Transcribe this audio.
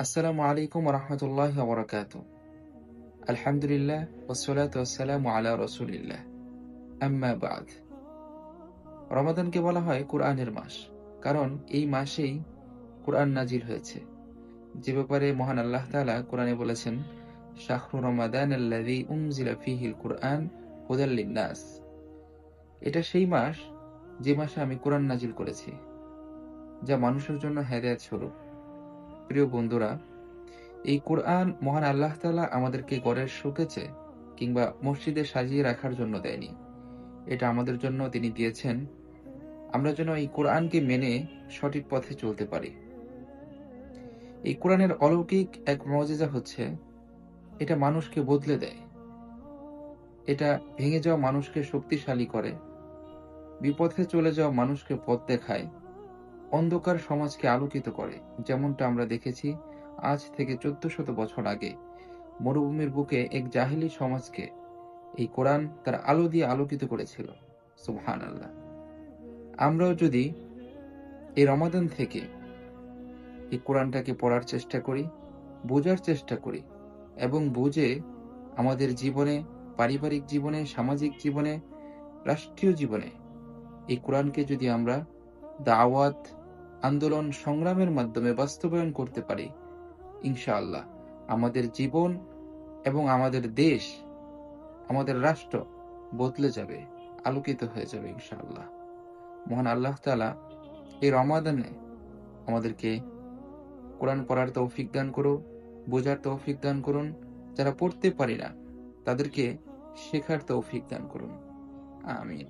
আসসালামু আলাইকুম রহমতুল্লাহ বরকাত। আলহামদুলিল্লাহ ওয়াসসালাতু ওয়াসসালামু আলা রাসূলিল্লাহ। আম্মা বাদ। রমাদানকে বলা হয় কুরআনের মাস, কারণ এই মাসেই কুরআন নাজিল হয়েছে। যে ব্যাপারে মহান আল্লাহ তাআলা কুরআনে বলেছেন, শাহরু রমাদানাল্লাযী উনজিলা ফীহিল কুরআন হুদাল লিন-নাস। এটা সেই মাস যে মাসে আমি কুরআন নাজিল করেছি, যা মানুষের জন্য হেদায়েত স্বরূপ। প্রিয় বন্ধুরা, এই কুরআন মহান আল্লাহ তাআলা আমাদেরকে ঘরের শোকেজে কিংবা মসজিদে সাজিয়ে রাখার জন্য দেয়নি। এটা আমাদের জন্য তিনি দিয়েছেন, আমরা যেন এই কোরআনকে মেনে সঠিক পথে চলতে পারি। এই কোরআনের অলৌকিক এক মুজিজা হচ্ছে, এটা মানুষকে বদলে দেয়। এটা ভেঙে যাওয়া মানুষকে শক্তিশালী করে, বিপথে চলে যাওয়া মানুষকে পথ দেখায়, অন্ধকার সমাজকে আলোকিত করে। যেমনটা আমরা দেখেছি আজ থেকে 1400 বছর আগে মরুভূমির বুকে এক জাহেলি সমাজকে এই কোরআন তার আলো দিয়ে আলোকিত করেছিল। সুবহানাল্লাহ। আমরাও যদি এই রমাদান থেকে এই কোরআনটাকে পড়ার চেষ্টা করি, বোঝার চেষ্টা করি এবং বুঝে আমাদের জীবনে, পারিবারিক জীবনে, সামাজিক জীবনে, রাষ্ট্রীয় জীবনে এই কোরআনকে যদি আমরা দাওয়াত, আন্দোলন, সংগ্রামের মাধ্যমে বাস্তবায়ন করতে পারি, ইনশাআল্লাহ আমাদের জীবন এবং আমাদের দেশ, আমাদের রাষ্ট্র বদলে যাবে, আলোকিত হয়ে যাবে ইনশাআল্লাহ। মহান আল্লাহ তাআলা এই রমাদানে আমাদেরকে কোরআন পড়ার তৌফিক দান করুন, বোঝার তৌফিক দান করুন। যারা পড়তে পারি না তাদেরকে শেখার তৌফিক দান করুন। আমিন।